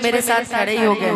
मेरे साथ खड़े ही हो गए।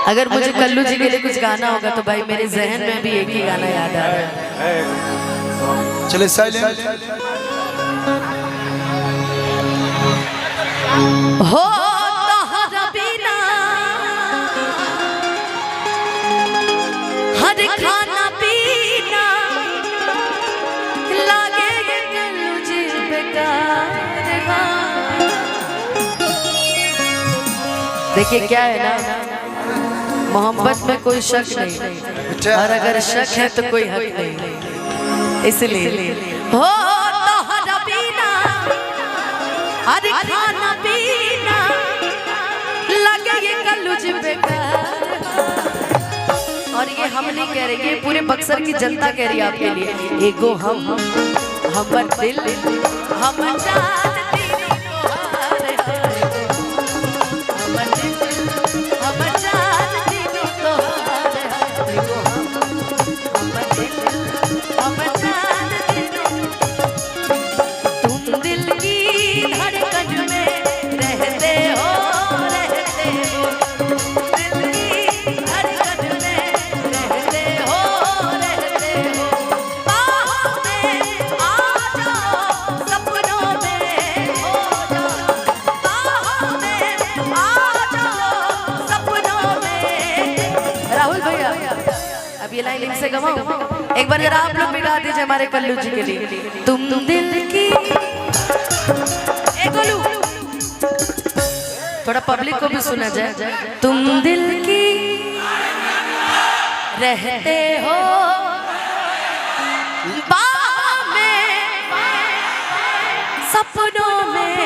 अगर मुझे कल्लू जी के लिए कुछ गाना होगा तो भाई मेरे जहन में भी एक ही गाना याद आ रहा है। चले साइलेंट हो तोहरा बिना हर खाना पीना लागे कल्लू जी बेकार। देखिए क्या है ना, मोहब्बत में कोई शक नहीं और अगर शक है तो कोई हक नहीं। इसलिए हो तोहरा बिना हर खाना पीना लगे ये कल्लू जी बेकार। और ये हम नहीं कह रहे, ये पूरे बक्सर की जनता कह रही है आपके लिए। एगो हमर दिल हम ये लाइन से गवाऊं एक बार जरा आप लोग भी गा दीजिए हमारे कल्लू जी के लिए। तुम दिल की ए गोलू थोड़ा पब्लिक को भी सुना जाए। तुम दिल की रहते हो बाहों में सपनों में।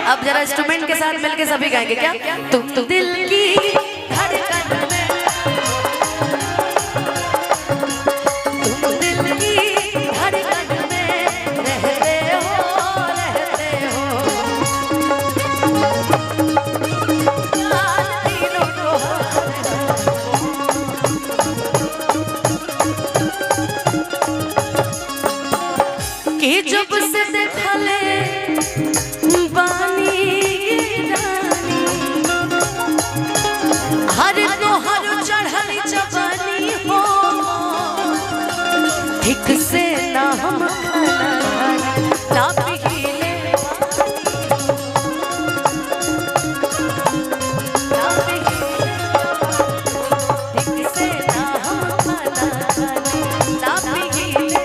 अब जरा इंस्ट्रूमेंट के साथ मिलके सभी गाएंगे क्या? तुम दिल की धड़कन में कि जब से देखले बानी हर तो हर चढ़ली जवानी हो ठीक से ना हम ना पिघले ठीक से ना हम ना पिघले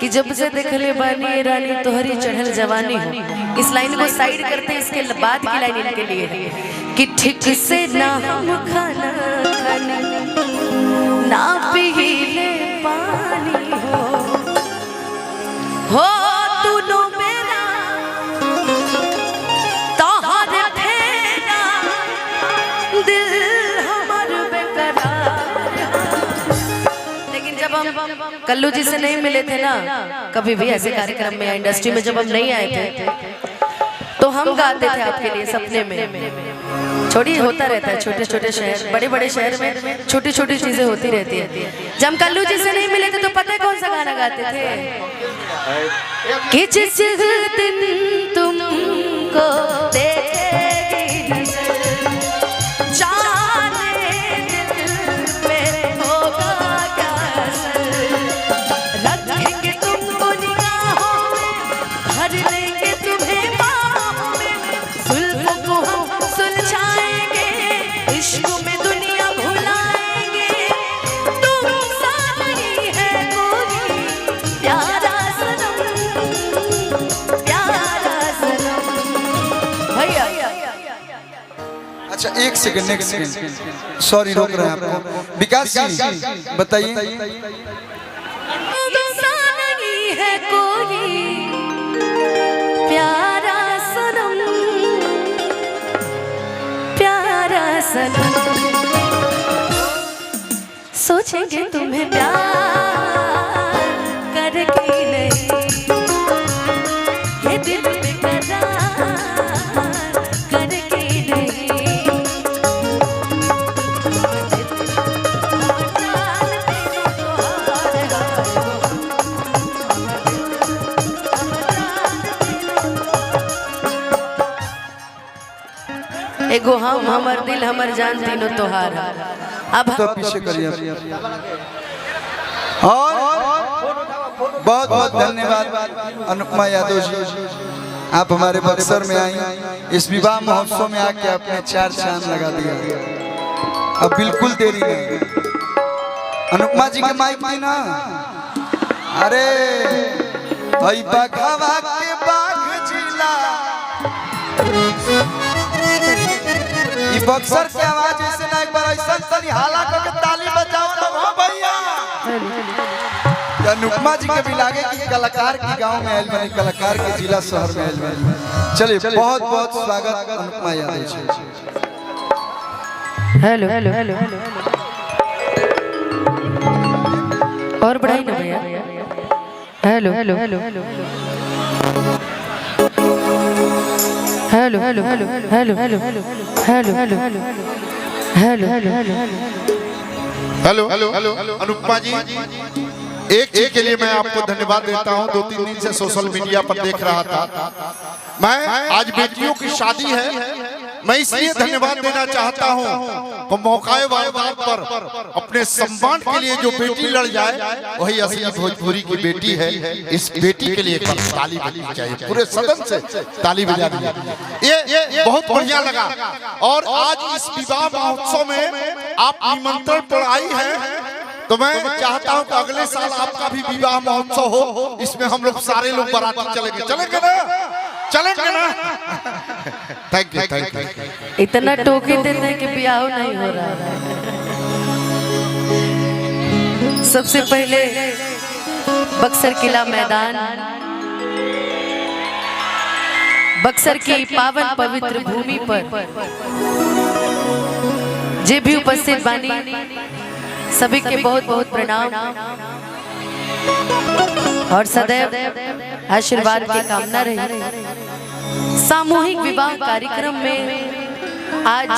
कि जब से देखले बानी रानी तोहरी चढ़ल जवानी हो। इस लाइन को साइड करते हैं, इसके बाद की लाइन इनके लिए कि ठीक से ना हम खाना खाने ना पीले पानी हो तूनो मेरा तोहर फेरा दिल हमर बेकरार। लेकिन जब हम कल्लू जी से नहीं मिले थे ना कभी भी ऐसे कार्यक्रम में या इंडस्ट्री में जब हम नहीं आए थे तो हम गाते थे आपके लिए सपने में। छोटी होता रहता है, छोटे छोटे शहर बड़े बड़े शहर में छोटी छोटी चीजें होती रहती है। जब हम कल्लू जी से नहीं मिले थे तो पता है कौन सा गाना गाते थे कि जिस दिन तुमको देखेगी नजर जाने दिल पे होगा क्या असर। रखेंगे तुमको निगाहों में भर लेंगे तुम्हें बाहों में जुल्फों को हम सुलझाएंगे इश्क में दुनिया भुलाएंगे। तुम सा नहीं है कोई प्यारा सनम भैया। अच्छा एक सेकंड नेक्स्ट सेकंड सॉरी रोक रहे हैं आपको। विकास जी बताइए। नहीं है कोई प्यारा सनम प्यारा सनम सोचेंगे तुम्हें प्यार करके नहीं ये दिल बेकरार करके नहीं। एगो हम हमर दिल हमर जान तीनों तोहार। अब तो पीछे करिए। और बहुत बहुत धन्यवाद अनुपमा यादव जी, आप हमारे बक्सर में आई, इस विवाह महोत्सव में आके आपने 4 चांद लगा दिया। अब बिल्कुल देरी नहीं। अनुपमा जी के माइक दी ना। अरे भाई बघवा के बाघ जिला, ये बक्सर की आवाज ऐसे ना, एक बार ऐसा तनी हाला करके ताली बजाओ ना। हां भैया, अनुपमा जी के भी लागे कि कलाकार की गांव में आयल बनी, कलाकार के जिला शहर में आयल बनी। चलिए बहुत बहुत स्वागत Anupama Yadav ji. Hello hello hello और बढ़ाई ना भैया। Hello hello hello hello hello hello hello hello hello hello hello hello hello hello hello Anupama जी, एक चीज के लिए मैं आपको धन्यवाद देता हूं। 2-3 दिन से सोशल मीडिया पर देख रहा था मैं, आज बेटियों की शादी है, मैं इसलिए धन्यवाद देना चाहता हूं कि मौकाए वारदात पर अपने सम्मान के लिए जो बेटी लड़ जाए वही असली भोजपुरी की बेटी है। इस बेटी के लिए ताली बजानी चाहिए, पूरे सदन से ताली बजानी। ये बहुत बढ़िया लगा। और आज इस विवाह महोत्सव में आप निमंत्रण पर आई है, तो मैं चाहता हूं कि अगले साल आपका भी विवाह महोत्सव हो, इसमें हम लोग सारे लोग बाराती चलेंगे। चलेंगे ना? चलेंगे ना? Thank you thank you. इतना टोके देते हैं कि ब्याह नहीं हो रहा है। सबसे पहले बक्सर किला मैदान, बक्सर की पावन पवित्र भूमि पर जे भी उपस्थित बानी सभी के बहुत बहुत प्रणाम और सदैव आशीर्वाद की कामना रही। सामूहिक विवाह कार्यक्रम में आज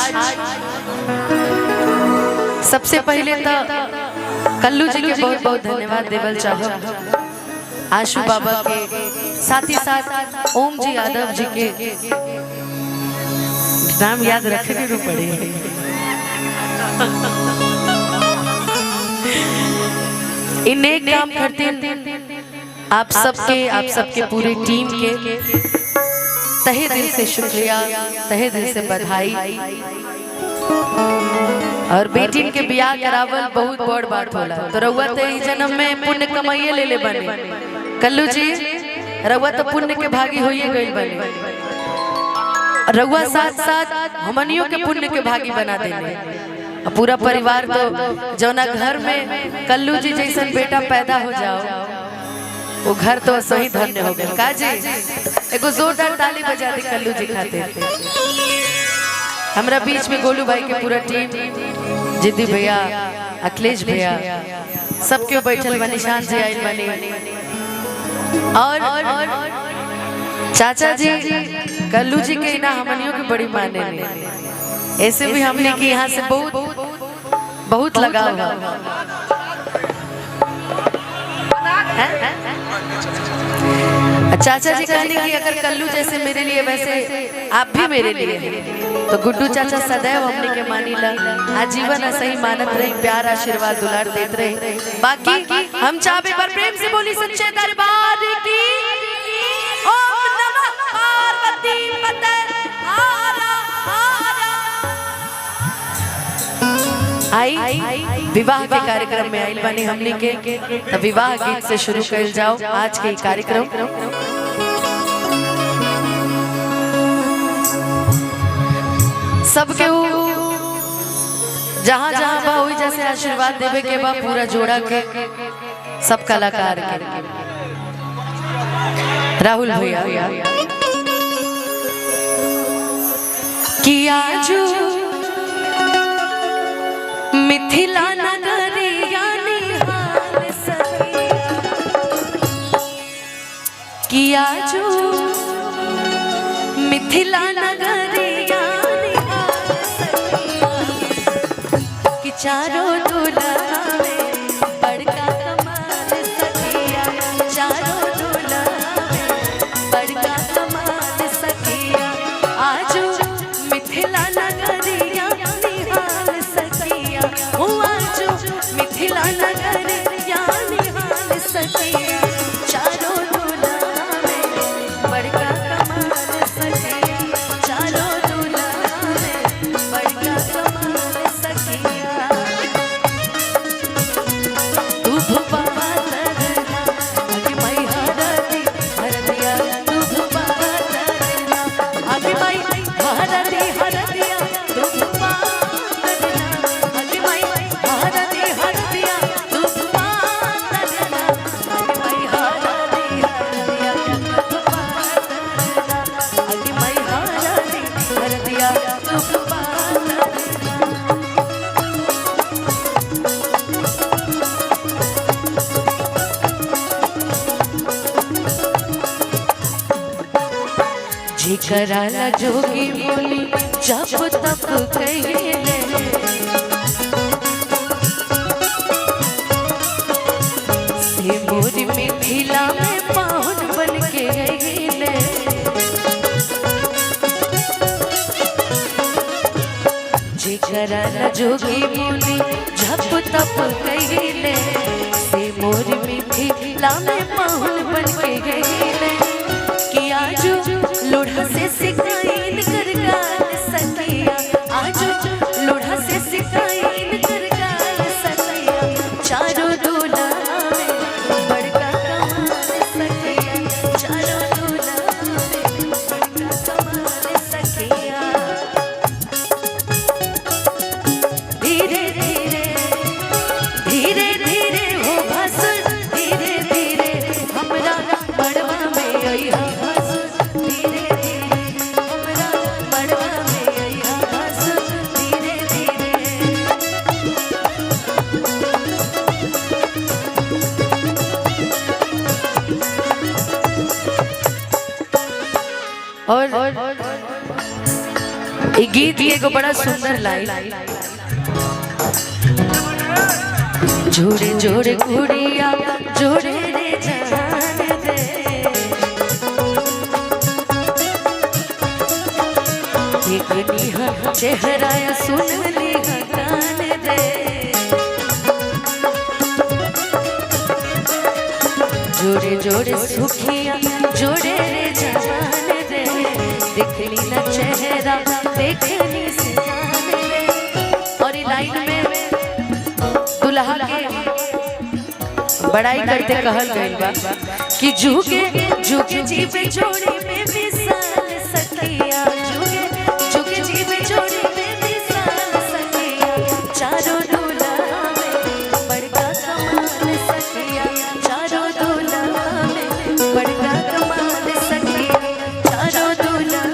सबसे पहले तो कल्लू जी के बहुत बहुत धन्यवाद देवल चाहो, आशु बाबा के, साथ ही साथ ओम जी यादव जी के नाम याद रखने को पड़े। इन्हें काम करते आप सबके पूरी टीम के तहे दिल से शुक्रिया, तहे दिल से बधाई। और बेटी के ब्याह करावल बहुत बड़ बात होला, तो रउआ तो ई जन्म में पुण्य कमाइए ले बने। कल्लू जी रउआ तो पुण्य के भागी होइए गई बने, रउआ साथ साथ हमनियों के पुण्य के भागी बना देने। पूरा परिवार तो जौना घर में कल्लू जी जैसन बेटा पैदा हो जाओ, वो घर तो सही धन्य हो गए। काजी एगो जोरदार ताली बजा दी कल्लू जी खातिर। हमरा बीच में गोलू भाई के पूरा टीम, जिद्दी भैया, अखिलेश भैया, सबके बैठल बनी, शान जी आइल बनी, और चाचा जी कल्लू जी के ना हमनियों की बड़ी माने नहीं। ऐसे भी हमने की यहाँ से बहुत लगाव हुआ। चाचा जी कहने की अगर कल्लू जैसे मेरे लिए वैसे आप भी मेरे लिए, तो गुड्डू चाचा सदैव हमने के मानी ला, आजीवन ऐसा ही मानत रहे, प्यार आशीर्वाद दुलार देते रहे। बाकी हम चाहे पर प्रेम से बोली सच्चे दरबार की। ओम नमः पार्वती पते आई विवाह के कार्यक्रम में आइल बनी हमने के, तो विवाह गीत से शुरू कर जाओ आज के कार्यक्रम। सबके जहाँ जहाँ बा हुई जैसे आशीर्वाद देवे के बा पूरा जोड़ा के सब कलाकार के। राहुल भैया किया जो मिथिला नगरिया निहाल सखिया, किया जो मिथिला नगरिया निहाल सखिया, कि चारों दूल्हा में बड़का कमाल सखिया, चारों दूल्हा में बड़का कमाल सखिया, आजो मिथिला जिकरा ला जोगी बोली जप तप कहिले से मोर मिथिला में पाहुन बन के गईले जिकरा ला जोगी बोली जप तप कहिले से मोर मिथिला में पाहुन बन के गईले कि आज लोढ़ा से सिकाइन कर गाल सकिया आज लोढ़ा से सिकाइन कर गाल सकिया चारों दूल्हा में बड़का कमाल सकिया चारों दूल्हा में बड़का कमाल सकिया धीरे धीरे धीरे धीरे हो भसुर धीरे धीरे हमरा बड़वा में अइहा और एक गीत एगो बड़ा सुंदर लाइन जोड़े जोड़े कुड़िया जोड़े रे जान दे एक निहा चेहरा सुन ली कान दे जोड़े जोड़े सुखिया जोड़े रे जान दे देखली ना चेहरा देखली सितान रे और लाइन में दुल्हा के बड़ाई करते कहल गइल बा कि जुगे जुगे जीवे जोड़ी में मिसाल सकिया जुगे जुगे जीवे जोड़ी में मिसाल सकिया चारों दूल्हा में बड़का कमाल सकिया चारों दूल्हा में बड़का कमाल सकिया चारों दूल्हा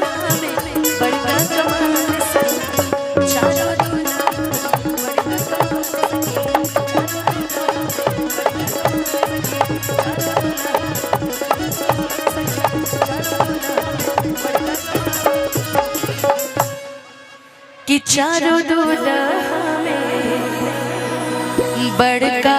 में बड़का कमाल सकिया चारों दूल्हा बड़का कमाल कि चारों दूल्हा में बड़का